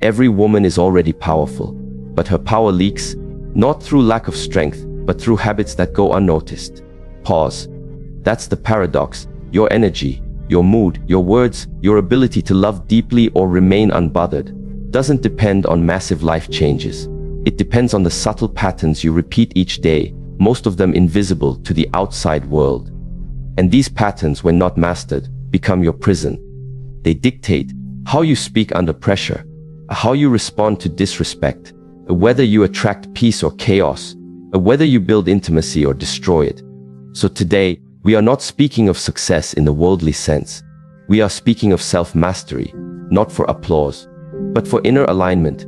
every woman is already powerful, but her power leaks, not through lack of strength, but through habits that go unnoticed. Pause. That's the paradox. Your energy, your mood, your words, your ability to love deeply or remain unbothered doesn't depend on massive life changes. It depends on the subtle patterns you repeat each day, most of them invisible to the outside world. And these patterns, when not mastered, become your prison. They dictate how you speak under pressure, how you respond to disrespect, whether you attract peace or chaos, whether you build intimacy or destroy it. So today, we are not speaking of success in the worldly sense. We are speaking of self-mastery, not for applause, but for inner alignment,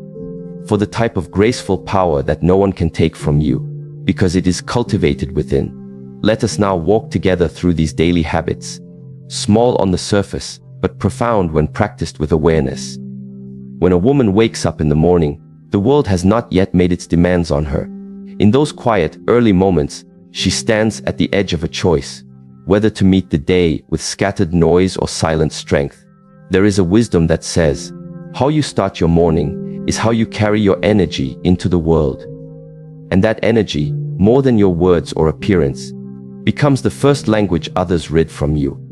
for the type of graceful power that no one can take from you, because it is cultivated within. Let us now walk together through these daily habits, small on the surface, but profound when practiced with awareness. When a woman wakes up in the morning, the world has not yet made its demands on her. In those quiet, early moments, she stands at the edge of a choice, whether to meet the day with scattered noise or silent strength. There is a wisdom that says, how you start your morning is how you carry your energy into the world. And that energy, more than your words or appearance, becomes the first language others read from you.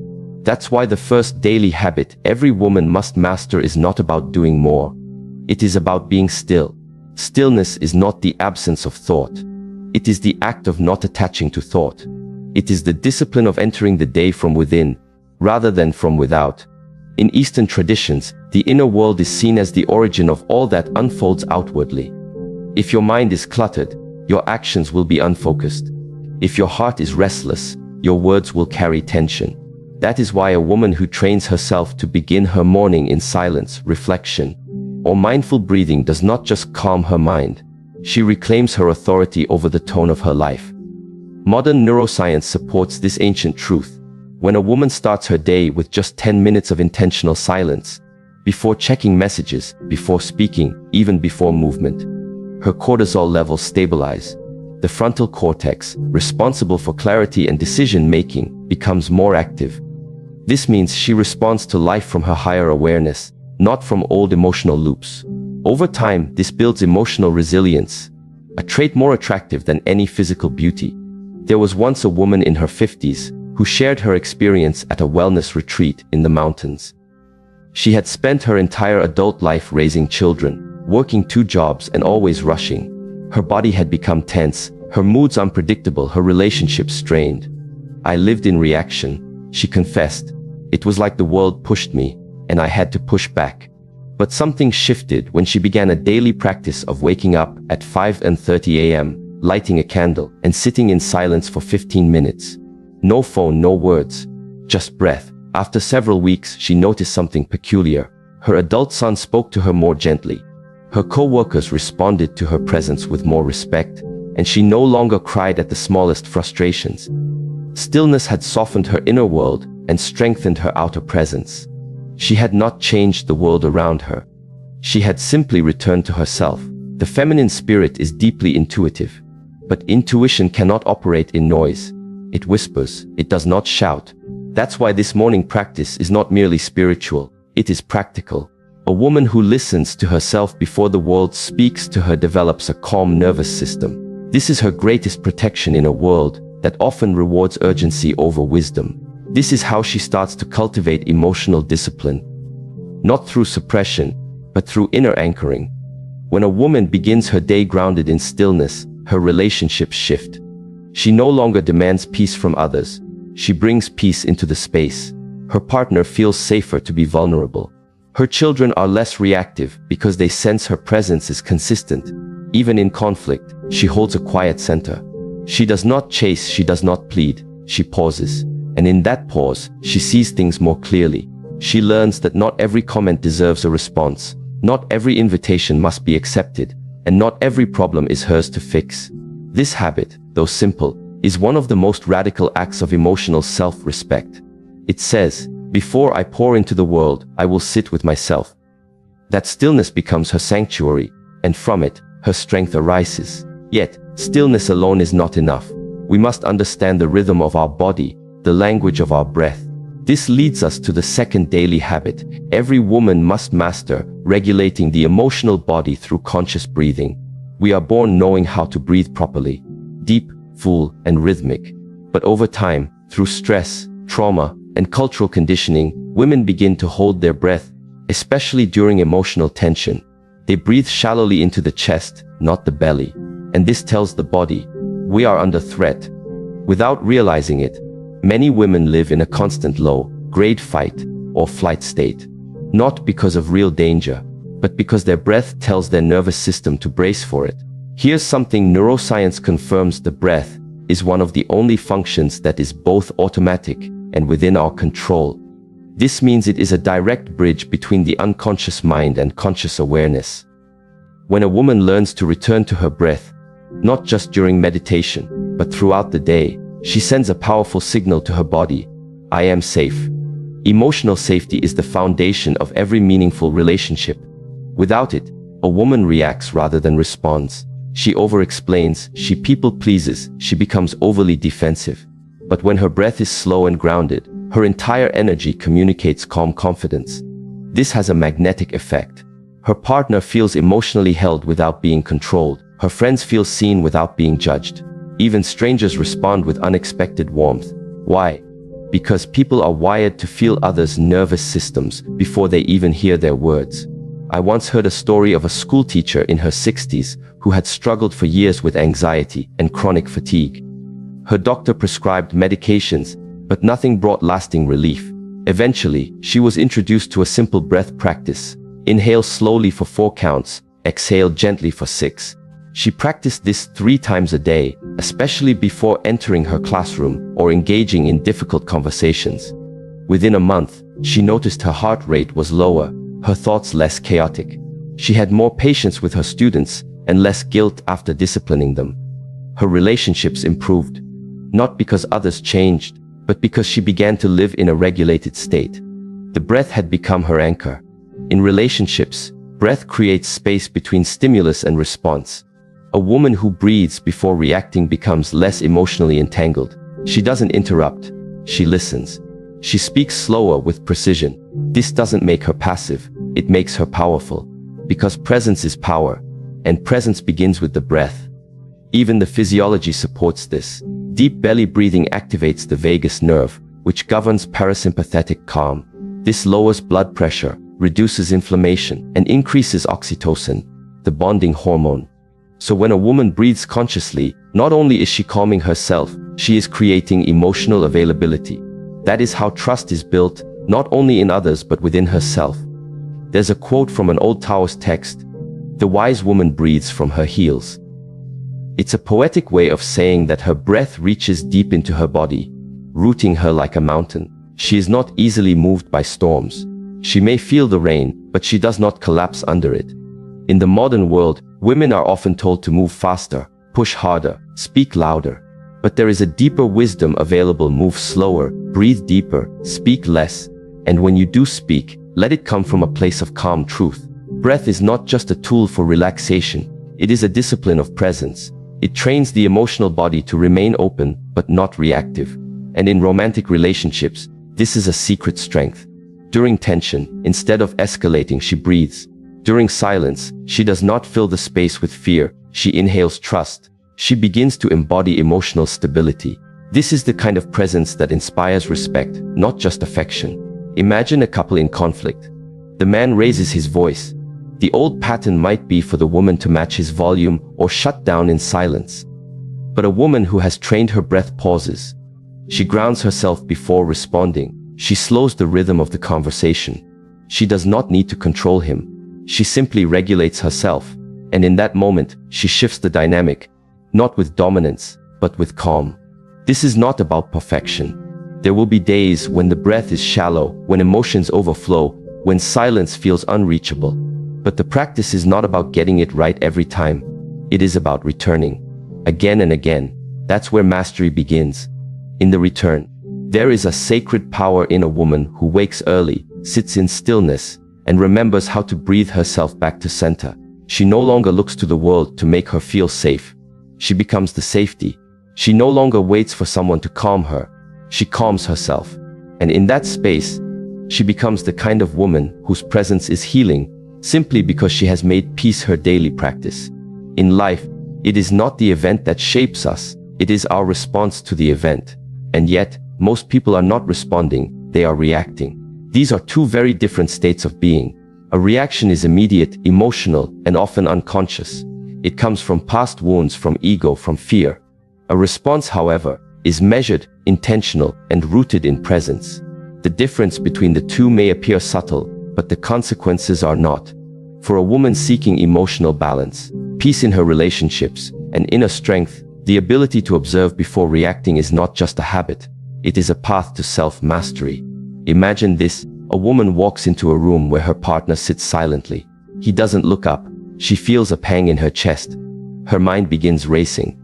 That's why the first daily habit every woman must master is not about doing more. It is about being still. Stillness is not the absence of thought. It is the act of not attaching to thought. It is the discipline of entering the day from within, rather than from without. In Eastern traditions, the inner world is seen as the origin of all that unfolds outwardly. If your mind is cluttered, your actions will be unfocused. If your heart is restless, your words will carry tension. That is why a woman who trains herself to begin her morning in silence, reflection, or mindful breathing does not just calm her mind. She reclaims her authority over the tone of her life. Modern neuroscience supports this ancient truth. When a woman starts her day with just 10 minutes of intentional silence, before checking messages, before speaking, even before movement, her cortisol levels stabilize. The frontal cortex, responsible for clarity and decision-making, becomes more active. This means she responds to life from her higher awareness, not from old emotional loops. Over time, this builds emotional resilience, a trait more attractive than any physical beauty. There was once a woman in her 50s who shared her experience at a wellness retreat in the mountains. She had spent her entire adult life raising children, working 2 jobs and always rushing. Her body had become tense, her moods unpredictable, her relationships strained. I lived in reaction, she confessed. It was like the world pushed me, and I had to push back. But something shifted when she began a daily practice of waking up at 5:30 a.m., lighting a candle, and sitting in silence for 15 minutes. No phone, no words, just breath. After several weeks, she noticed something peculiar. Her adult son spoke to her more gently. Her co-workers responded to her presence with more respect, and she no longer cried at the smallest frustrations. Stillness had softened her inner world and strengthened her outer presence. She had not changed the world around her. She had simply returned to herself. The feminine spirit is deeply intuitive. But intuition cannot operate in noise. It whispers, it does not shout. That's why this morning practice is not merely spiritual, it is practical. A woman who listens to herself before the world speaks to her develops a calm nervous system. This is her greatest protection in a world that often rewards urgency over wisdom. This is how she starts to cultivate emotional discipline. Not through suppression, but through inner anchoring. When a woman begins her day grounded in stillness, her relationships shift. She no longer demands peace from others. She brings peace into the space. Her partner feels safer to be vulnerable. Her children are less reactive because they sense her presence is consistent. Even in conflict, she holds a quiet center. She does not chase, she does not plead, she pauses. And in that pause, she sees things more clearly. She learns that not every comment deserves a response. Not every invitation must be accepted. And not every problem is hers to fix. This habit, though simple, is one of the most radical acts of emotional self-respect. It says, before I pour into the world, I will sit with myself. That stillness becomes her sanctuary, and from it, her strength arises. Yet, stillness alone is not enough. We must understand the rhythm of our body, the language of our breath, This leads us to the second daily habit. Every woman must master regulating the emotional body through conscious breathing. We are born knowing how to breathe properly, deep, full, and rhythmic. But over time, through stress, trauma, and cultural conditioning, women begin to hold their breath, especially during emotional tension. They breathe shallowly into the chest, not the belly. And this tells the body, we are under threat. Without realizing it, many women live in a constant low-grade fight or flight state. Not because of real danger, but because their breath tells their nervous system to brace for it. Here's something neuroscience confirms: the breath is one of the only functions that is both automatic and within our control. This means it is a direct bridge between the unconscious mind and conscious awareness. When a woman learns to return to her breath, not just during meditation, but throughout the day, she sends a powerful signal to her body: I am safe. Emotional safety is the foundation of every meaningful relationship. Without it, a woman reacts rather than responds. She over-explains, she people-pleases, she becomes overly defensive. But when her breath is slow and grounded, her entire energy communicates calm confidence. This has a magnetic effect. Her partner feels emotionally held without being controlled. Her friends feel seen without being judged. Even strangers respond with unexpected warmth. Why? Because people are wired to feel others' nervous systems before they even hear their words. I once heard a story of a school teacher in her 60s who had struggled for years with anxiety and chronic fatigue. Her doctor prescribed medications, but nothing brought lasting relief. Eventually, she was introduced to a simple breath practice. Inhale slowly for 4 counts, exhale gently for 6. She practiced this 3 times a day, especially before entering her classroom or engaging in difficult conversations. Within a month, she noticed her heart rate was lower, her thoughts less chaotic. She had more patience with her students and less guilt after disciplining them. Her relationships improved, not because others changed, but because she began to live in a regulated state. The breath had become her anchor. In relationships, breath creates space between stimulus and response. A woman who breathes before reacting becomes less emotionally entangled. She doesn't interrupt, she listens. She speaks slower with precision. This doesn't make her passive, it makes her powerful. Because presence is power, and presence begins with the breath. Even the physiology supports this. Deep belly breathing activates the vagus nerve, which governs parasympathetic calm. This lowers blood pressure, reduces inflammation, and increases oxytocin, the bonding hormone. So when a woman breathes consciously, not only is she calming herself, she is creating emotional availability. That is how trust is built, not only in others but within herself. There's a quote from an old Taoist text: "The wise woman breathes from her heels." It's a poetic way of saying that her breath reaches deep into her body, rooting her like a mountain. She is not easily moved by storms. She may feel the rain, but she does not collapse under it. In the modern world, women are often told to move faster, push harder, speak louder. But there is a deeper wisdom available: move slower, breathe deeper, speak less. And when you do speak, let it come from a place of calm truth. Breath is not just a tool for relaxation, it is a discipline of presence. It trains the emotional body to remain open, but not reactive. And in romantic relationships, this is a secret strength. During tension, instead of escalating, she breathes. During silence, she does not fill the space with fear, she inhales trust. She begins to embody emotional stability. This is the kind of presence that inspires respect, not just affection. Imagine a couple in conflict. The man raises his voice. The old pattern might be for the woman to match his volume or shut down in silence. But a woman who has trained her breath pauses. She grounds herself before responding. She slows the rhythm of the conversation. She does not need to control him. She simply regulates herself. And in that moment, she shifts the dynamic, not with dominance, but with calm. This is not about perfection. There will be days when the breath is shallow, when emotions overflow, when silence feels unreachable. But the practice is not about getting it right every time. It is about returning. Again and again. That's where mastery begins. In the return. There is a sacred power in a woman who wakes early, sits in stillness, and remembers how to breathe herself back to center. She no longer looks to the world to make her feel safe. She becomes the safety. She no longer waits for someone to calm her. She calms herself. And in that space, she becomes the kind of woman whose presence is healing simply because she has made peace her daily practice. In life, it is not the event that shapes us, it is our response to the event. And yet, most people are not responding, they are reacting. These are two very different states of being. A reaction is immediate, emotional, and often unconscious. It comes from past wounds, from ego, from fear. A response, however, is measured, intentional, and rooted in presence. The difference between the two may appear subtle, but the consequences are not. For a woman seeking emotional balance, peace in her relationships, and inner strength, the ability to observe before reacting is not just a habit. It is a path to self-mastery. Imagine this: a woman walks into a room where her partner sits silently. He doesn't look up. She feels a pang in her chest. Her mind begins racing.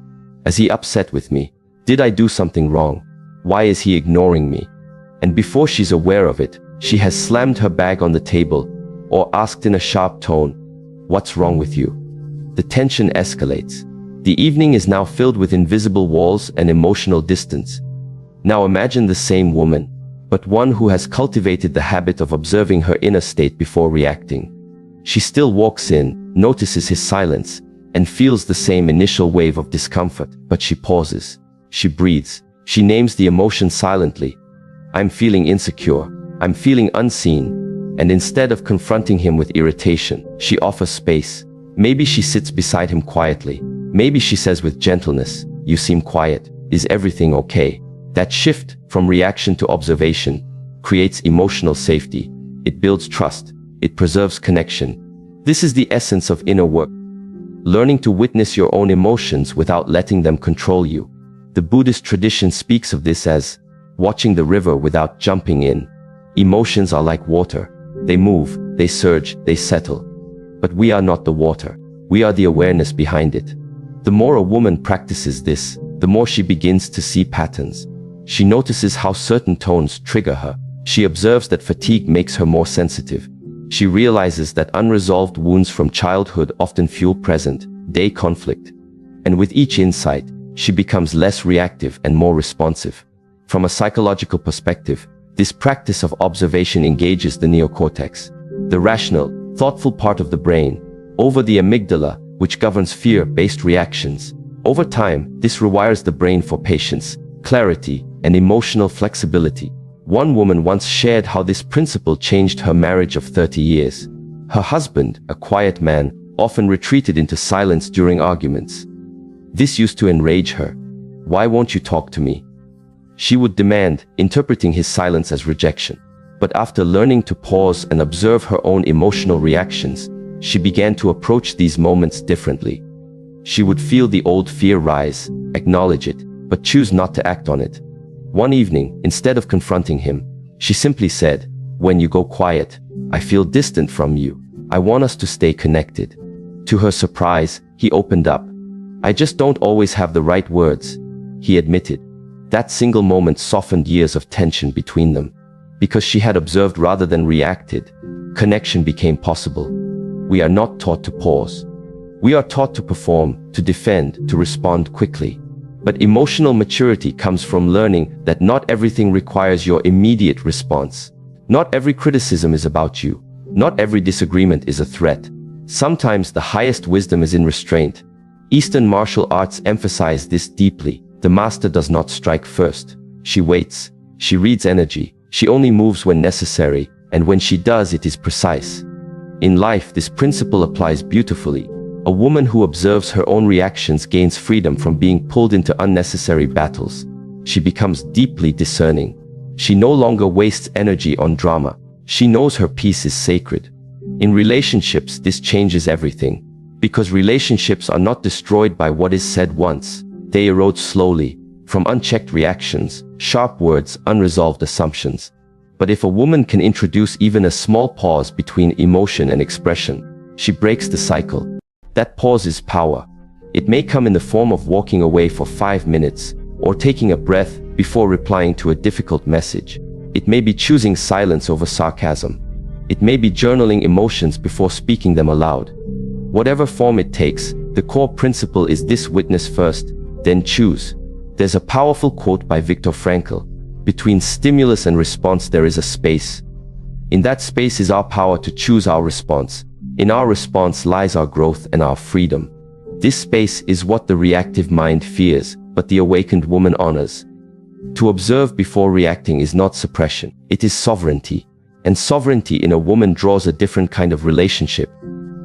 Is he upset with me? Did I do something wrong? Why is he ignoring me? And before she's aware of it, she has slammed her bag on the table or asked in a sharp tone, "What's wrong with you?" The tension escalates. The evening is now filled with invisible walls and emotional distance. Now imagine the same woman, but one who has cultivated the habit of observing her inner state before reacting. She still walks in, notices his silence, and feels the same initial wave of discomfort, but she pauses. She breathes. She names the emotion silently. "I'm feeling insecure. I'm feeling unseen." And instead of confronting him with irritation, she offers space. Maybe she sits beside him quietly. Maybe she says with gentleness, "You seem quiet. Is everything okay?" That shift from reaction to observation creates emotional safety. It builds trust. It preserves connection. This is the essence of inner work. Learning to witness your own emotions without letting them control you. The Buddhist tradition speaks of this as watching the river without jumping in. Emotions are like water. They move, they surge, they settle. But we are not the water. We are the awareness behind it. The more a woman practices this, the more she begins to see patterns. She notices how certain tones trigger her. She observes that fatigue makes her more sensitive. She realizes that unresolved wounds from childhood often fuel present-day conflict. And with each insight, she becomes less reactive and more responsive. From a psychological perspective, this practice of observation engages the neocortex, the rational, thoughtful part of the brain, over the amygdala, which governs fear-based reactions. Over time, this rewires the brain for patience, clarity, and emotional flexibility. One woman once shared how this principle changed her marriage of 30 years. Her husband, a quiet man, often retreated into silence during arguments. This used to enrage her. "Why won't you talk to me?" she would demand, interpreting his silence as rejection. But after learning to pause and observe her own emotional reactions, she began to approach these moments differently. She would feel the old fear rise, acknowledge it, but choose not to act on it. One evening, instead of confronting him, she simply said, "When you go quiet, I feel distant from you. I want us to stay connected." To her surprise, he opened up. "I just don't always have the right words," he admitted. That single moment softened years of tension between them. Because she had observed rather than reacted, connection became possible. We are not taught to pause. We are taught to perform, to defend, to respond quickly. But emotional maturity comes from learning that not everything requires your immediate response. Not every criticism is about you. Not every disagreement is a threat. Sometimes the highest wisdom is in restraint. Eastern martial arts emphasize this deeply. The master does not strike first. She waits. She reads energy. She only moves when necessary, and when she does, it is precise. In life, this principle applies beautifully. A woman who observes her own reactions gains freedom from being pulled into unnecessary battles. She becomes deeply discerning. She no longer wastes energy on drama. She knows her peace is sacred. In relationships, this changes everything. Because relationships are not destroyed by what is said once. They erode slowly, from unchecked reactions, sharp words, unresolved assumptions. But if a woman can introduce even a small pause between emotion and expression, she breaks the cycle. That pause is power. It may come in the form of walking away for 5 minutes, or taking a breath before replying to a difficult message. It may be choosing silence over sarcasm. It may be journaling emotions before speaking them aloud. Whatever form it takes, the core principle is this: witness first, then choose. There's a powerful quote by Viktor Frankl. Between stimulus and response there is a space. In that space is our power to choose our response. In our response lies our growth and our freedom. This space is what the reactive mind fears, but the awakened woman honors. To observe before reacting is not suppression, it is sovereignty. And sovereignty in a woman draws a different kind of relationship.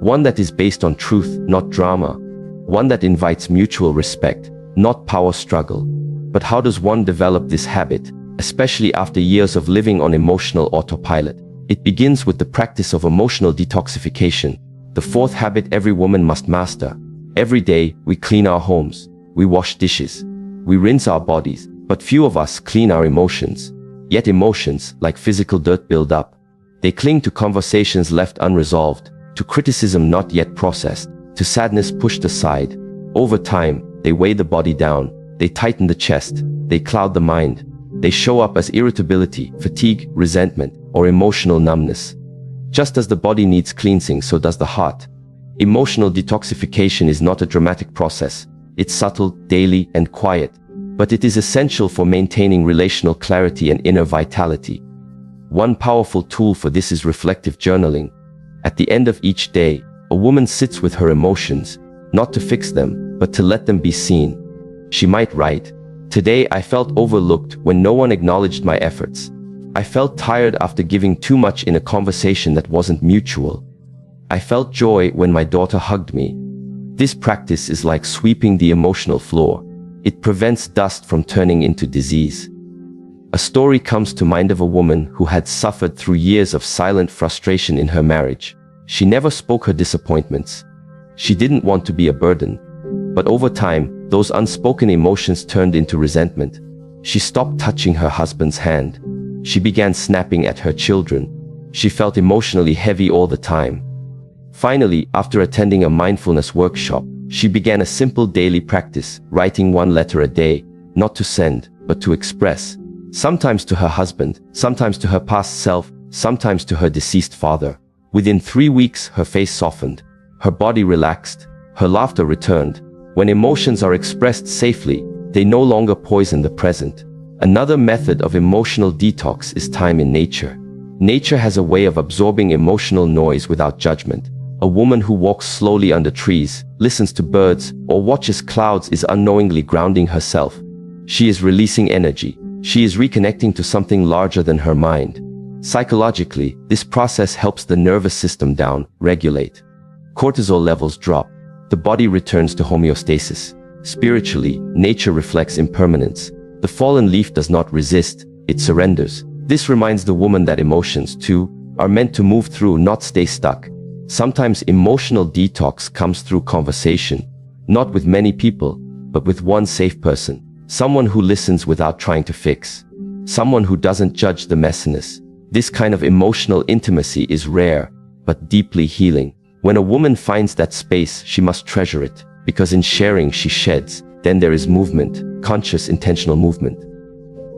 One that is based on truth, not drama. One that invites mutual respect, not power struggle. But how does one develop this habit, especially after years of living on emotional autopilot? It begins with the practice of emotional detoxification, the fourth habit every woman must master. Every day, we clean our homes, we wash dishes, we rinse our bodies, but few of us clean our emotions. Yet emotions, like physical dirt, build up. They cling to conversations left unresolved, to criticism not yet processed, to sadness pushed aside. Over time, they weigh the body down, they tighten the chest, they cloud the mind. They show up as irritability, fatigue, resentment, or emotional numbness. Just as the body needs cleansing, so does the heart. Emotional detoxification is not a dramatic process. It's subtle, daily, and quiet. But it is essential for maintaining relational clarity and inner vitality. One powerful tool for this is reflective journaling. At the end of each day, a woman sits with her emotions, not to fix them, but to let them be seen. She might write, "Today I felt overlooked when no one acknowledged my efforts. I felt tired after giving too much in a conversation that wasn't mutual. I felt joy when my daughter hugged me." This practice is like sweeping the emotional floor. It prevents dust from turning into disease. A story comes to mind of a woman who had suffered through years of silent frustration in her marriage. She never spoke her disappointments. She didn't want to be a burden. But over time, those unspoken emotions turned into resentment. She stopped touching her husband's hand. She began snapping at her children. She felt emotionally heavy all the time. Finally, after attending a mindfulness workshop, she began a simple daily practice, writing one letter a day, not to send, but to express. Sometimes to her husband, sometimes to her past self, sometimes to her deceased father. Within 3 weeks, her face softened, her body relaxed, her laughter returned. When emotions are expressed safely, they no longer poison the present. Another method of emotional detox is time in nature. Nature has a way of absorbing emotional noise without judgment. A woman who walks slowly under trees, listens to birds, or watches clouds is unknowingly grounding herself. She is releasing energy. She is reconnecting to something larger than her mind. Psychologically, this process helps the nervous system regulate. Cortisol levels drop. The body returns to homeostasis. Spiritually, nature reflects impermanence. The fallen leaf does not resist, it surrenders. This reminds the woman that emotions, too, are meant to move through, not stay stuck. Sometimes emotional detox comes through conversation, not with many people, but with one safe person. Someone who listens without trying to fix. Someone who doesn't judge the messiness. This kind of emotional intimacy is rare, but deeply healing. When a woman finds that space, she must treasure it, because in sharing she sheds. Then there is movement, conscious, intentional movement.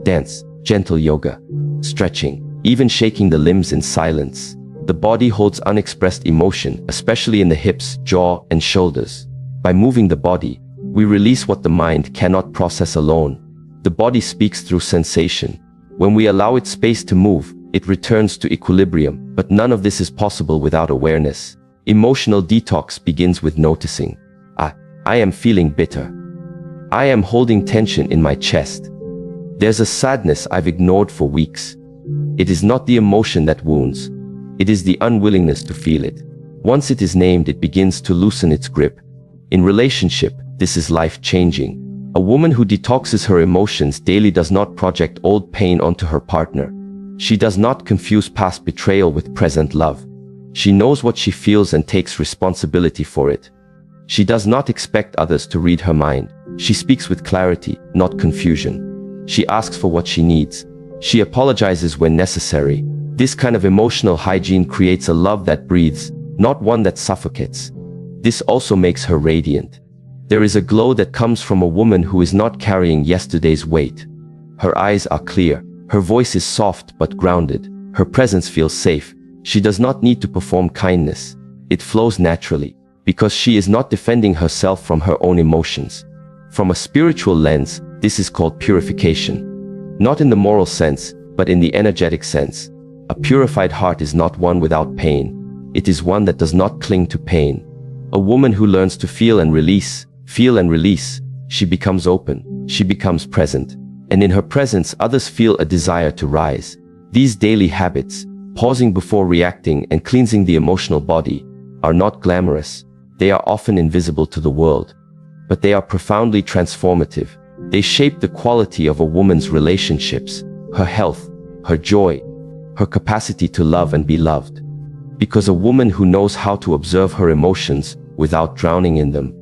Dance, gentle yoga, stretching, even shaking the limbs in silence. The body holds unexpressed emotion, especially in the hips, jaw, and shoulders. By moving the body, we release what the mind cannot process alone. The body speaks through sensation. When we allow it space to move, it returns to equilibrium, but none of this is possible without awareness. Emotional detox begins with noticing. I am feeling bitter. I am holding tension in my chest. There's a sadness I've ignored for weeks. It is not the emotion that wounds. It is the unwillingness to feel it. Once it is named, it begins to loosen its grip. In relationship, this is life-changing. A woman who detoxes her emotions daily does not project old pain onto her partner. She does not confuse past betrayal with present love. She knows what she feels and takes responsibility for it. She does not expect others to read her mind. She speaks with clarity, not confusion. She asks for what she needs. She apologizes when necessary. This kind of emotional hygiene creates a love that breathes, not one that suffocates. This also makes her radiant. There is a glow that comes from a woman who is not carrying yesterday's weight. Her eyes are clear. Her voice is soft but grounded. Her presence feels safe. She does not need to perform kindness. It flows naturally, because she is not defending herself from her own emotions. From a spiritual lens, this is called purification. Not in the moral sense, but in the energetic sense. A purified heart is not one without pain. It is one that does not cling to pain. A woman who learns to feel and release, she becomes open, she becomes present. And in her presence, others feel a desire to rise. These daily habits, pausing before reacting and cleansing the emotional body, are not glamorous. They are often invisible to the world. But they are profoundly transformative. They shape the quality of a woman's relationships, her health, her joy, her capacity to love and be loved. Because a woman who knows how to observe her emotions without drowning in them,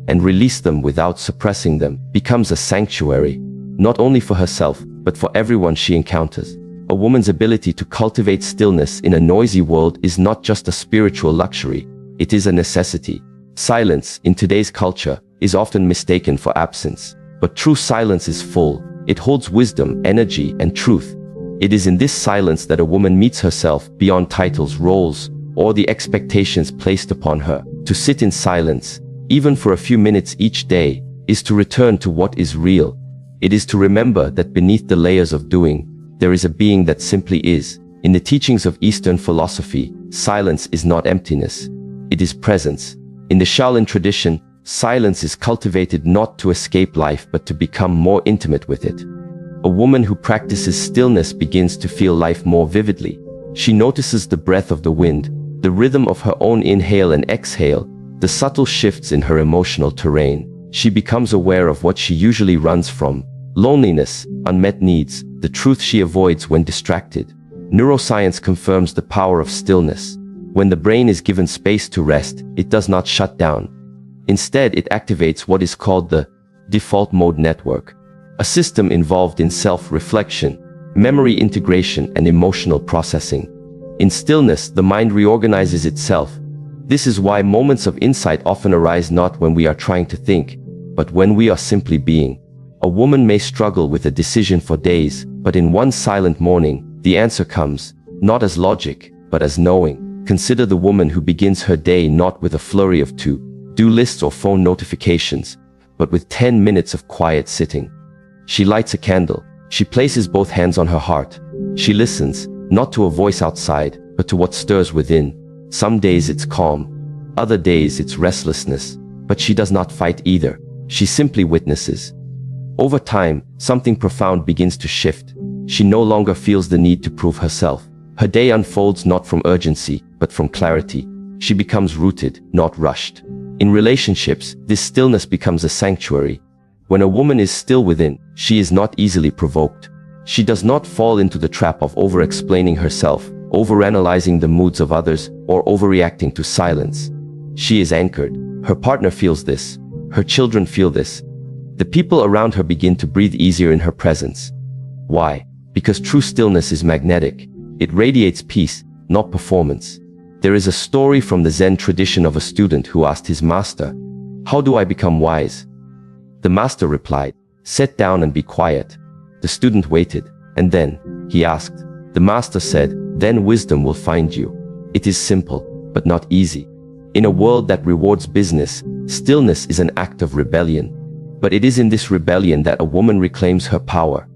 and release them without suppressing them, becomes a sanctuary, not only for herself, but for everyone she encounters. A woman's ability to cultivate stillness in a noisy world is not just a spiritual luxury, it is a necessity. Silence, in today's culture, is often mistaken for absence. But true silence is full. It holds wisdom, energy, and truth. It is in this silence that a woman meets herself beyond titles, roles, or the expectations placed upon her. To sit in silence, even for a few minutes each day, is to return to what is real. It is to remember that beneath the layers of doing, there is a being that simply is. In the teachings of Eastern philosophy, silence is not emptiness. It is presence. In the Shaolin tradition, silence is cultivated not to escape life but to become more intimate with it. A woman who practices stillness begins to feel life more vividly. She notices the breath of the wind, the rhythm of her own inhale and exhale, the subtle shifts in her emotional terrain. She becomes aware of what she usually runs from: loneliness, unmet needs, the truth she avoids when distracted. Neuroscience confirms the power of stillness. When the brain is given space to rest, it does not shut down. Instead, it activates what is called the default mode network, a system involved in self-reflection, memory integration, and emotional processing. In stillness, the mind reorganizes itself. This is why moments of insight often arise not when we are trying to think, but when we are simply being. A woman may struggle with a decision for days, but in one silent morning, the answer comes, not as logic, but as knowing. Consider the woman who begins her day not with a flurry of to-do lists or phone notifications, but with 10 minutes of quiet sitting. She lights a candle. She places both hands on her heart. She listens, not to a voice outside, but to what stirs within. Some days it's calm, other days it's restlessness, but she does not fight either. She simply witnesses. Over time, something profound begins to shift. She no longer feels the need to prove herself. Her day unfolds not from urgency, but from clarity. She becomes rooted, not rushed. In relationships, this stillness becomes a sanctuary. When a woman is still within, she is not easily provoked. She does not fall into the trap of over-explaining herself, overanalyzing the moods of others, or overreacting to silence. She is anchored. Her partner feels this. Her children feel this. The people around her begin to breathe easier in her presence. Why? Because true stillness is magnetic. It radiates peace, not performance. There is a story from the Zen tradition of a student who asked his master, "How do I become wise?" The master replied, "Sit down and be quiet." The student waited, and then he asked. The master said, "Then wisdom will find you." It is simple, but not easy. In a world that rewards business, stillness is an act of rebellion. But it is in this rebellion that a woman reclaims her power.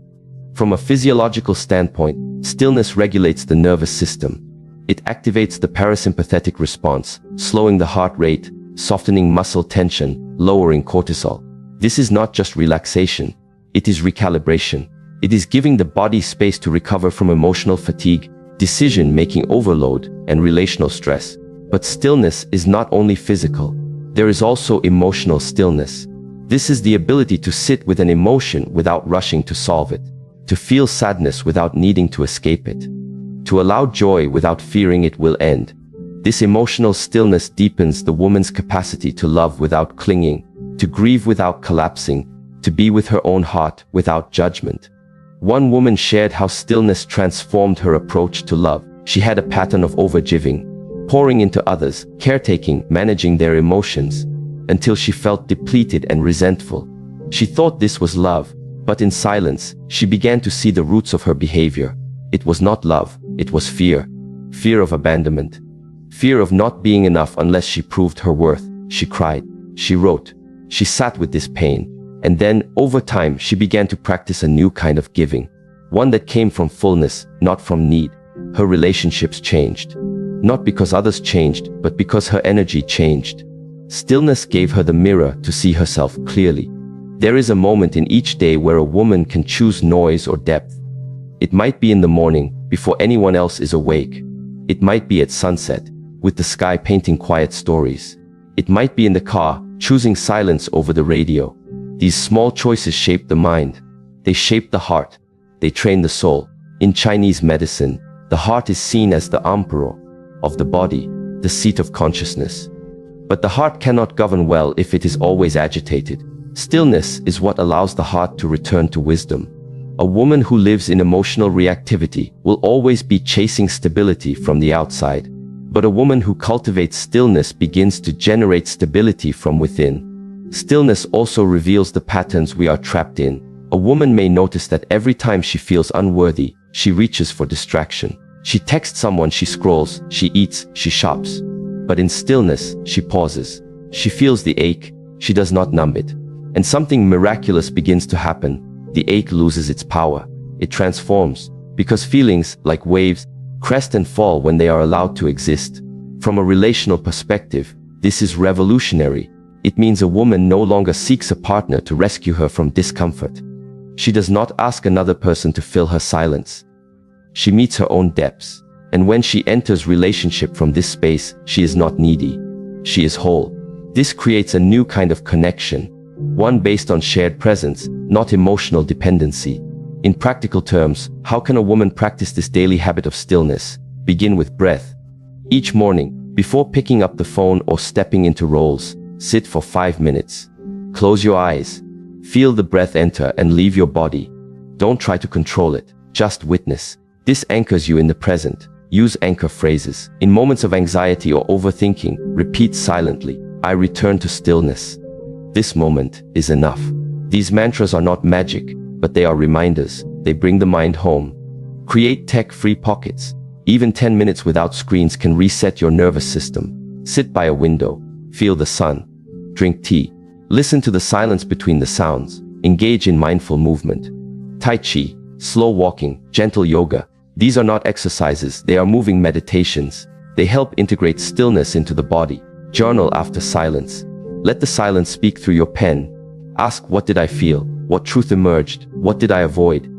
From a physiological standpoint, stillness regulates the nervous system. It activates the parasympathetic response, slowing the heart rate, softening muscle tension, lowering cortisol. This is not just relaxation. It is recalibration. It is giving the body space to recover from emotional fatigue, decision-making overload, and relational stress. But stillness is not only physical. There is also emotional stillness. This is the ability to sit with an emotion without rushing to solve it, to feel sadness without needing to escape it, to allow joy without fearing it will end. This emotional stillness deepens the woman's capacity to love without clinging, to grieve without collapsing, to be with her own heart without judgment. One woman shared how stillness transformed her approach to love. She had a pattern of overgiving, pouring into others, caretaking, managing their emotions, until she felt depleted and resentful. She thought this was love, but in silence, she began to see the roots of her behavior. It was not love, it was fear. Fear of abandonment. Fear of not being enough unless she proved her worth. She cried. She wrote. She sat with this pain. And then, over time, she began to practice a new kind of giving. one that came from fullness, not from need. Her relationships changed. Not because others changed, but because her energy changed. Stillness gave her the mirror to see herself clearly. There is a moment in each day where a woman can choose noise or depth. It might be in the morning, before anyone else is awake. It might be at sunset, with the sky painting quiet stories. It might be in the car, choosing silence over the radio. These small choices shape the mind. They shape the heart. They train the soul. In Chinese medicine, the heart is seen as the emperor of the body, the seat of consciousness. But the heart cannot govern well if it is always agitated. Stillness is what allows the heart to return to wisdom. A woman who lives in emotional reactivity will always be chasing stability from the outside. But a woman who cultivates stillness begins to generate stability from within. Stillness also reveals the patterns we are trapped in. A woman may notice that every time she feels unworthy, she reaches for distraction. She texts someone, she scrolls, she eats, she shops. But in stillness, she pauses. She feels the ache, she does not numb it. And something miraculous begins to happen. The ache loses its power. It transforms. Because feelings, like waves, crest and fall when they are allowed to exist. From a relational perspective, this is revolutionary. It means a woman no longer seeks a partner to rescue her from discomfort. She does not ask another person to fill her silence. She meets her own depths. And when she enters relationship from this space, she is not needy. She is whole. This creates a new kind of connection. One based on shared presence, not emotional dependency. In practical terms, how can a woman practice this daily habit of stillness? Begin with breath. Each morning, before picking up the phone or stepping into roles, sit for 5 minutes. Close your eyes. Feel the breath enter and leave your body. Don't try to control it, just witness. This anchors you in the present. Use anchor phrases. In moments of anxiety or overthinking, repeat silently, I return to stillness. This moment is enough. These mantras are not magic, but they are reminders. They bring the mind home. Create tech-free pockets. Even 10 minutes without screens can reset your nervous system. Sit by a window. Feel the sun. Drink tea. Listen to the silence between the sounds. Engage in mindful movement. Tai Chi, slow walking, gentle yoga. These are not exercises, they are moving meditations. They help integrate stillness into the body. Journal after silence. Let the silence speak through your pen. Ask, what did I feel? What truth emerged? What did I avoid?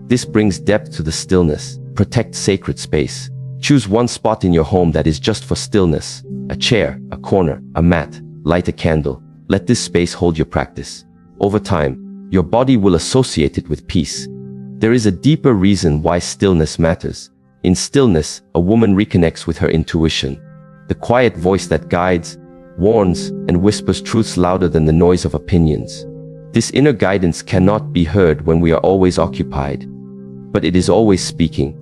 This brings depth to the stillness. Protect sacred space. Choose one spot in your home that is just for stillness. A chair, a corner, a mat. Light a candle. Let this space hold your practice. Over time, your body will associate it with peace. There is a deeper reason why stillness matters. In stillness, a woman reconnects with her intuition. The quiet voice that guides, warns, and whispers truths louder than the noise of opinions. This inner guidance cannot be heard when we are always occupied. But it is always speaking.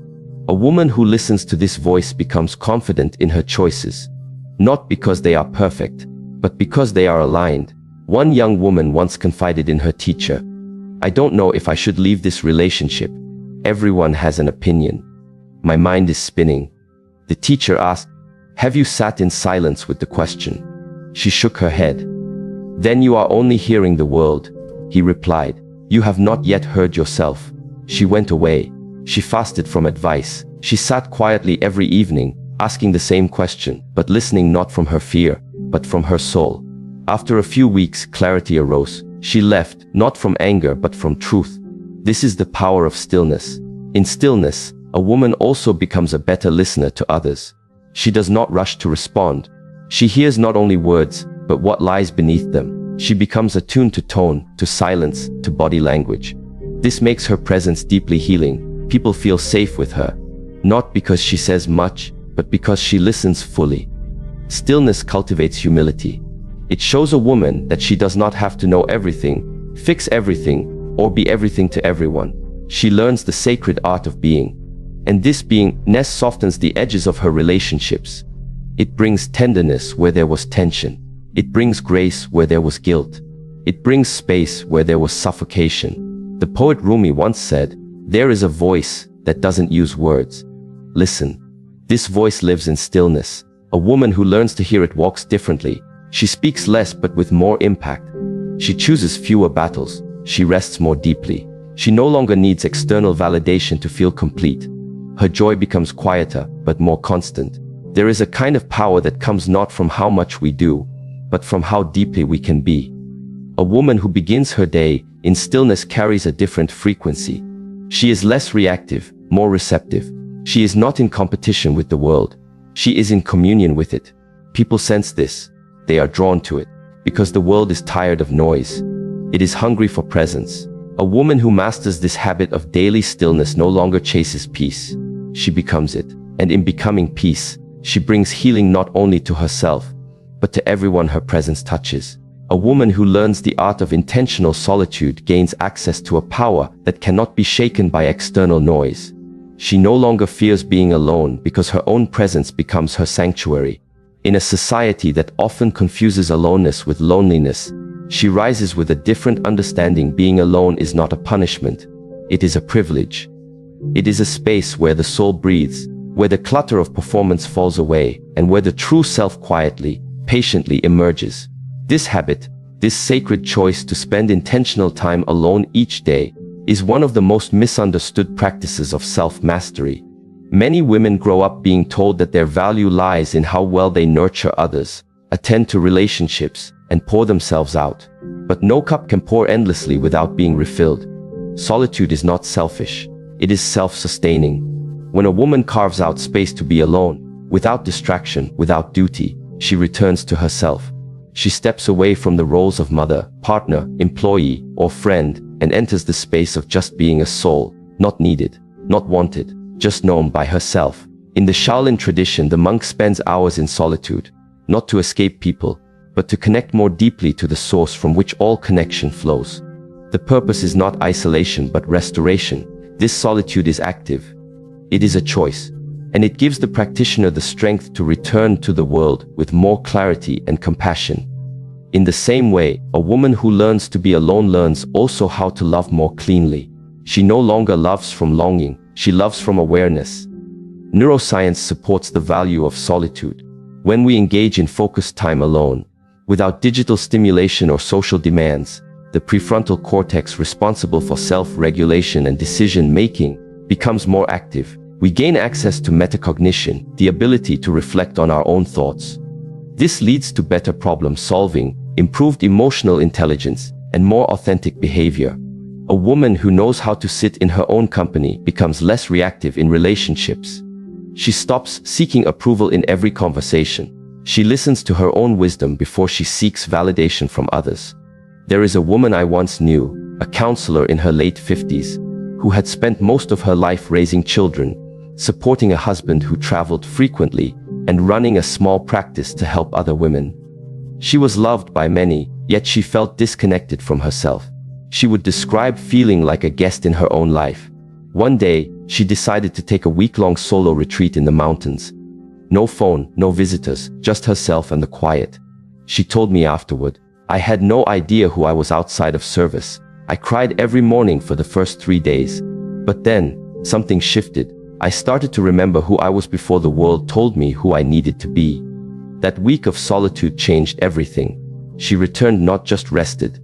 A woman who listens to this voice becomes confident in her choices. Not because they are perfect, but because they are aligned. One young woman once confided in her teacher, I don't know if I should leave this relationship. Everyone has an opinion. My mind is spinning. The teacher asked, have you sat in silence with the question? She shook her head. Then you are only hearing the world. He replied, you have not yet heard yourself. She went away. She fasted from advice. She sat quietly every evening, asking the same question, but listening not from her fear, but from her soul. After a few weeks, clarity arose. She left, not from anger, but from truth. This is the power of stillness. In stillness, a woman also becomes a better listener to others. She does not rush to respond. She hears not only words, but what lies beneath them. She becomes attuned to tone, to silence, to body language. This makes her presence deeply healing. People feel safe with her, not because she says much, but because she listens fully. Stillness cultivates humility. It shows a woman that she does not have to know everything, fix everything, or be everything to everyone. She learns the sacred art of being. And this beingness softens the edges of her relationships. It brings tenderness where there was tension. It brings grace where there was guilt. It brings space where there was suffocation. The poet Rumi once said, there is a voice that doesn't use words. Listen. This voice lives in stillness. A woman who learns to hear it walks differently. She speaks less but with more impact. She chooses fewer battles. She rests more deeply. She no longer needs external validation to feel complete. Her joy becomes quieter, but more constant. There is a kind of power that comes not from how much we do, but from how deeply we can be. A woman who begins her day in stillness carries a different frequency. She is less reactive, more receptive. She is not in competition with the world. She is in communion with it. People sense this. They are drawn to it, because the world is tired of noise. It is hungry for presence. A woman who masters this habit of daily stillness no longer chases peace. She becomes it. And in becoming peace, she brings healing not only to herself, but to everyone her presence touches. A woman who learns the art of intentional solitude gains access to a power that cannot be shaken by external noise. She no longer fears being alone because her own presence becomes her sanctuary. In a society that often confuses aloneness with loneliness, she rises with a different understanding. Being alone is not a punishment. It is a privilege. It is a space where the soul breathes, where the clutter of performance falls away, and where the true self quietly, patiently emerges. This habit, this sacred choice to spend intentional time alone each day, is one of the most misunderstood practices of self-mastery. Many women grow up being told that their value lies in how well they nurture others, attend to relationships, and pour themselves out. But no cup can pour endlessly without being refilled. Solitude is not selfish. It is self-sustaining. When a woman carves out space to be alone, without distraction, without duty, she returns to herself. She steps away from the roles of mother, partner, employee, or friend, and enters the space of just being a soul, not needed, not wanted, just known by herself. In the Shaolin tradition, the monk spends hours in solitude, not to escape people, but to connect more deeply to the source from which all connection flows. The purpose is not isolation but restoration. This solitude is active. It is a choice, and it gives the practitioner the strength to return to the world with more clarity and compassion. In the same way, a woman who learns to be alone learns also how to love more cleanly. She no longer loves from longing, she loves from awareness. Neuroscience supports the value of solitude. When we engage in focused time alone, without digital stimulation or social demands, the prefrontal cortex responsible for self-regulation and decision-making becomes more active. We gain access to metacognition, the ability to reflect on our own thoughts. This leads to better problem-solving, improved emotional intelligence, and more authentic behavior. A woman who knows how to sit in her own company becomes less reactive in relationships. She stops seeking approval in every conversation. She listens to her own wisdom before she seeks validation from others. There is a woman I once knew, a counselor in her late 50s, who had spent most of her life raising children, supporting a husband who traveled frequently, and running a small practice to help other women. She was loved by many, yet she felt disconnected from herself. She would describe feeling like a guest in her own life. One day, she decided to take a week-long solo retreat in the mountains. No phone, no visitors, just herself and the quiet. She told me afterward, "I had no idea who I was outside of service. I cried every morning for the first 3 days. But then, something shifted. I started to remember who I was before the world told me who I needed to be." That week of solitude changed everything. She returned not just rested,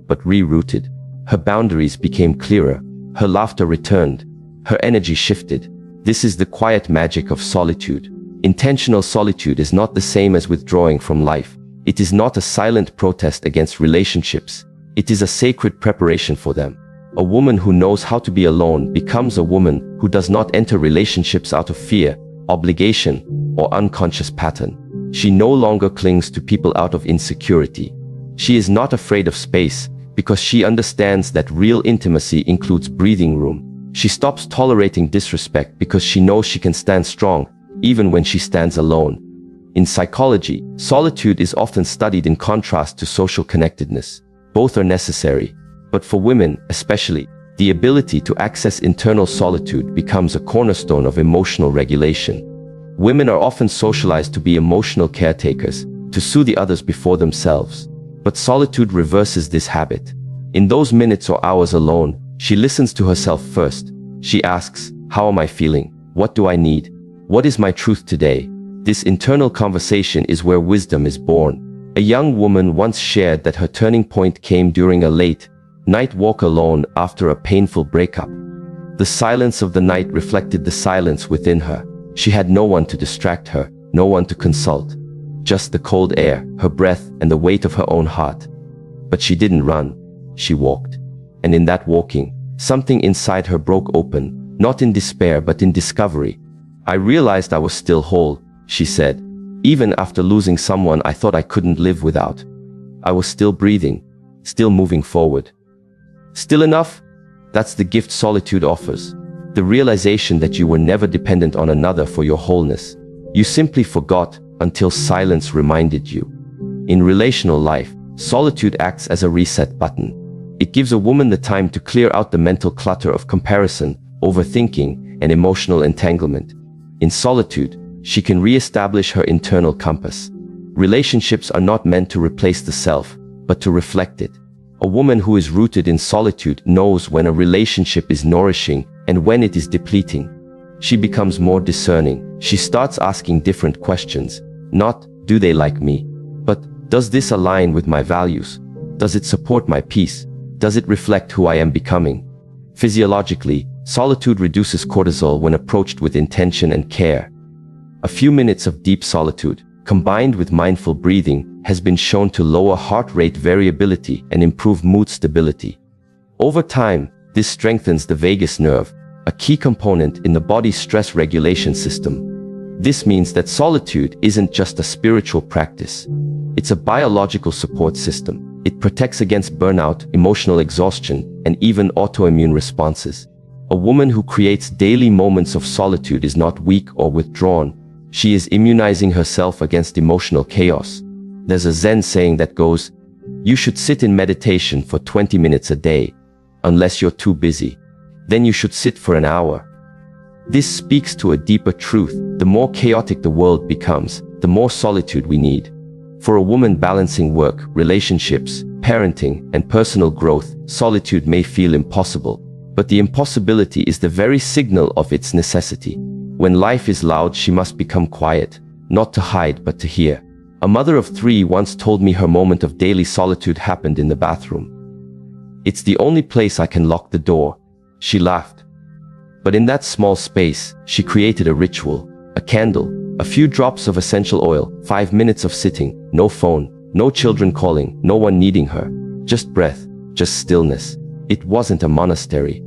but rerouted. Her boundaries became clearer. Her laughter returned. Her energy shifted. This is the quiet magic of solitude. Intentional solitude is not the same as withdrawing from life. It is not a silent protest against relationships. It is a sacred preparation for them. A woman who knows how to be alone becomes a woman who does not enter relationships out of fear, obligation, or unconscious pattern. She no longer clings to people out of insecurity. She is not afraid of space because she understands that real intimacy includes breathing room. She stops tolerating disrespect because she knows she can stand strong, even when she stands alone. In psychology, solitude is often studied in contrast to social connectedness. Both are necessary, but for women especially, the ability to access internal solitude becomes a cornerstone of emotional regulation. Women are often socialized to be emotional caretakers, to soothe the others before themselves. But solitude reverses this habit. In those minutes or hours alone, she listens to herself first. She asks, "How am I feeling? What do I need? What is my truth today?" This internal conversation is where wisdom is born. A young woman once shared that her turning point came during a late, Night walk alone after a painful breakup. The silence of the night reflected the silence within her. She had no one to distract her, no one to consult. Just the cold air, her breath, and the weight of her own heart. But she didn't run. She walked. And in that walking, something inside her broke open, not in despair but in discovery. I realized I was still whole, she said. Even after losing someone I thought I couldn't live without. I was still breathing, still moving forward. Still enough? That's the gift solitude offers. The realization that you were never dependent on another for your wholeness. You simply forgot until silence reminded you. In relational life, solitude acts as a reset button. It gives a woman the time to clear out the mental clutter of comparison, overthinking, and emotional entanglement. In solitude, she can re-establish her internal compass. Relationships are not meant to replace the self, but to reflect it. A woman who is rooted in solitude knows when a relationship is nourishing and when it is depleting. She becomes more discerning. She starts asking different questions. Not, do they like me? But, does this align with my values? Does it support my peace? Does it reflect who I am becoming? Physiologically, solitude reduces cortisol when approached with intention and care. A few minutes of deep solitude, combined with mindful breathing, has been shown to lower heart rate variability and improve mood stability. Over time, this strengthens the vagus nerve, a key component in the body's stress regulation system. This means that solitude isn't just a spiritual practice. It's a biological support system. It protects against burnout, emotional exhaustion, and even autoimmune responses. A woman who creates daily moments of solitude is not weak or withdrawn. She is immunizing herself against emotional chaos. There's a Zen saying that goes, you should sit in meditation for 20 minutes a day, unless you're too busy. Then you should sit for an hour. This speaks to a deeper truth. The more chaotic the world becomes, the more solitude we need. For a woman balancing work, relationships, parenting, and personal growth, solitude may feel impossible. But the impossibility is the very signal of its necessity. When life is loud, she must become quiet, not to hide but to hear. A mother of 3 once told me her moment of daily solitude happened in the bathroom. It's the only place I can lock the door, she laughed. But in that small space, she created a ritual, a candle, a few drops of essential oil, 5 minutes of sitting, no phone, no children calling, no one needing her, just breath, just stillness. It wasn't a monastery,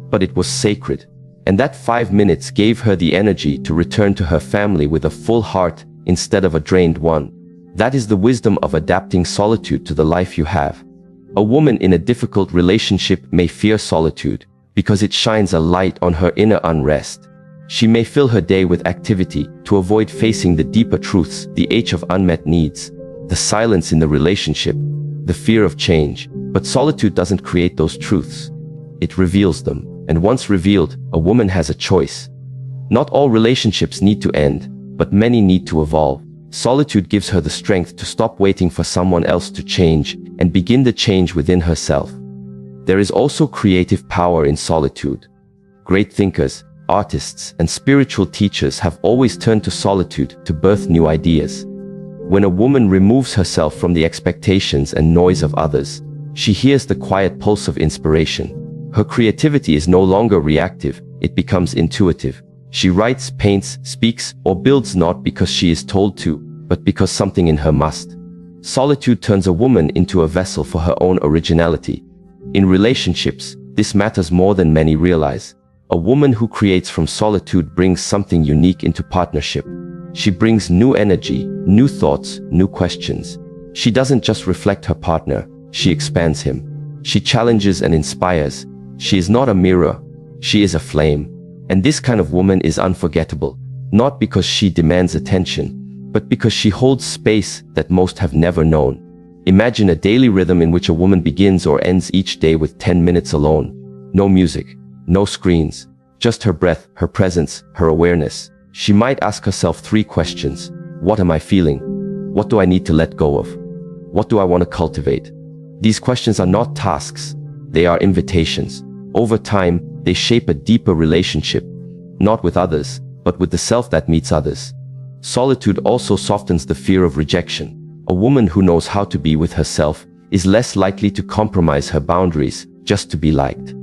but it was sacred. And that 5 minutes gave her the energy to return to her family with a full heart instead of a drained one. That is the wisdom of adapting solitude to the life you have. A woman in a difficult relationship may fear solitude because it shines a light on her inner unrest. She may fill her day with activity to avoid facing the deeper truths, the ache of unmet needs, the silence in the relationship, the fear of change. But solitude doesn't create those truths. It reveals them. And once revealed, a woman has a choice. Not all relationships need to end, but many need to evolve. Solitude gives her the strength to stop waiting for someone else to change and begin the change within herself. There is also creative power in solitude. Great thinkers, artists, and spiritual teachers have always turned to solitude to birth new ideas. When a woman removes herself from the expectations and noise of others, she hears the quiet pulse of inspiration. Her creativity is no longer reactive, it becomes intuitive. She writes, paints, speaks, or builds not because she is told to, but because something in her must. Solitude turns a woman into a vessel for her own originality. In relationships, this matters more than many realize. A woman who creates from solitude brings something unique into partnership. She brings new energy, new thoughts, new questions. She doesn't just reflect her partner, she expands him. She challenges and inspires. She is not a mirror, she is a flame. And this kind of woman is unforgettable, not because she demands attention, but because she holds space that most have never known. Imagine a daily rhythm in which a woman begins or ends each day with 10 minutes alone. No music, no screens, just her breath, her presence, her awareness. She might ask herself 3 questions. What am I feeling? What do I need to let go of? What do I want to cultivate? These questions are not tasks, they are invitations. Over time, they shape a deeper relationship, not with others, but with the self that meets others. Solitude also softens the fear of rejection. A woman who knows how to be with herself, is less likely to compromise her boundaries just to be liked.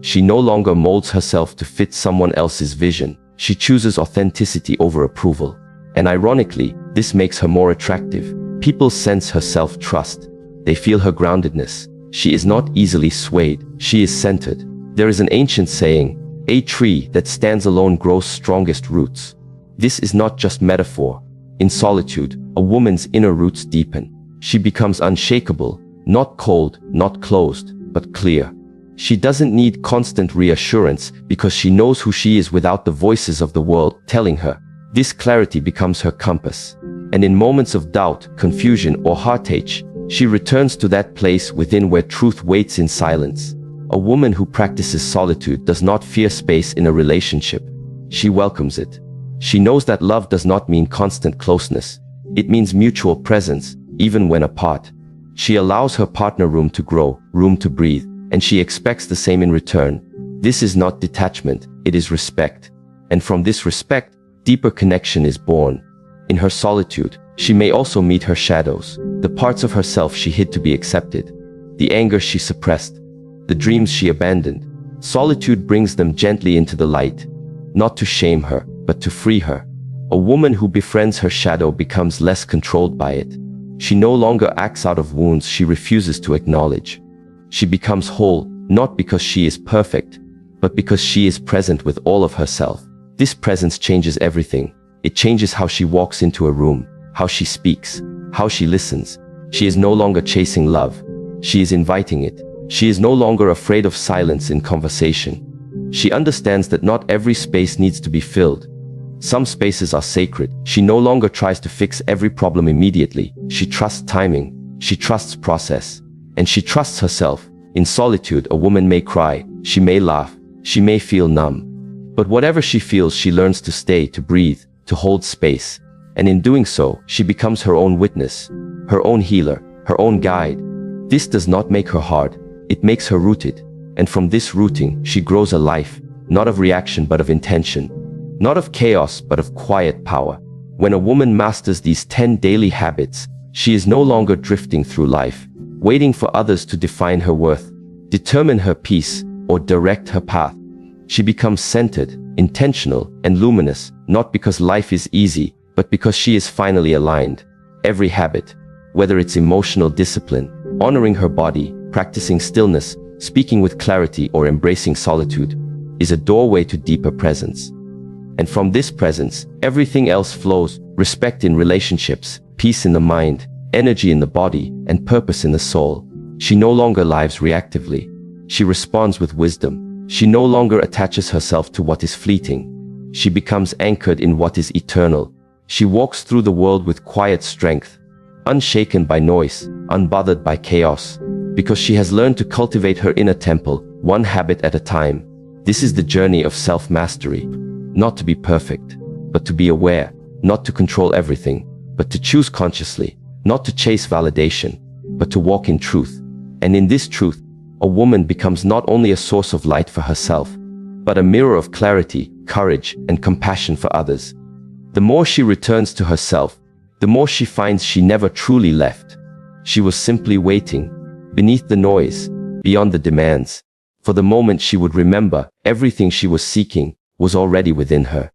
She no longer molds herself to fit someone else's vision. She chooses authenticity over approval. And ironically, this makes her more attractive. People sense her self-trust. They feel her groundedness. She is not easily swayed. She is centered. There is an ancient saying, "A tree that stands alone grows strongest roots." This is not just metaphor. In solitude, a woman's inner roots deepen. She becomes unshakable, not cold, not closed, but clear. She doesn't need constant reassurance because she knows who she is without the voices of the world telling her. This clarity becomes her compass. And in moments of doubt, confusion, or heartache, she returns to that place within where truth waits in silence. A woman who practices solitude does not fear space in a relationship. She welcomes it. She knows that love does not mean constant closeness. It means mutual presence, even when apart. She allows her partner room to grow, room to breathe, and she expects the same in return. This is not detachment, it is respect. And from this respect, deeper connection is born. In her solitude, she may also meet her shadows, the parts of herself she hid to be accepted, the anger she suppressed, the dreams she abandoned. Solitude brings them gently into the light, not to shame her, but to free her. A woman who befriends her shadow becomes less controlled by it. She no longer acts out of wounds she refuses to acknowledge. She becomes whole, not because she is perfect, but because she is present with all of herself. This presence changes everything. It changes how she walks into a room, how she speaks, how she listens. She is no longer chasing love. She is inviting it. She is no longer afraid of silence in conversation. She understands that not every space needs to be filled. Some spaces are sacred. She no longer tries to fix every problem immediately. She trusts timing. She trusts process. And she trusts herself. In solitude, a woman may cry. She may laugh. She may feel numb. But whatever she feels, she learns to stay, to breathe, to hold space. And in doing so, she becomes her own witness, her own healer, her own guide. This does not make her hard. It makes her rooted. And from this rooting, she grows a life, not of reaction but of intention, not of chaos but of quiet power. When a woman masters these 10 daily habits, she is no longer drifting through life, waiting for others to define her worth, determine her peace, or direct her path. She becomes centered, intentional, and luminous, not because life is easy, but because she is finally aligned. Every habit, whether it's emotional discipline, honoring her body, practicing stillness, speaking with clarity, or embracing solitude, is a doorway to deeper presence. And from this presence, everything else flows: respect in relationships, peace in the mind, energy in the body, and purpose in the soul. She no longer lives reactively. She responds with wisdom. She no longer attaches herself to what is fleeting. She becomes anchored in what is eternal. She walks through the world with quiet strength, unshaken by noise, unbothered by chaos, because she has learned to cultivate her inner temple, one habit at a time. This is the journey of self-mastery. Not to be perfect, but to be aware, not to control everything, but to choose consciously, not to chase validation, but to walk in truth. And in this truth, a woman becomes not only a source of light for herself, but a mirror of clarity, courage, and compassion for others. The more she returns to herself, the more she finds she never truly left. She was simply waiting, beneath the noise, beyond the demands. For the moment she would remember, everything she was seeking was already within her.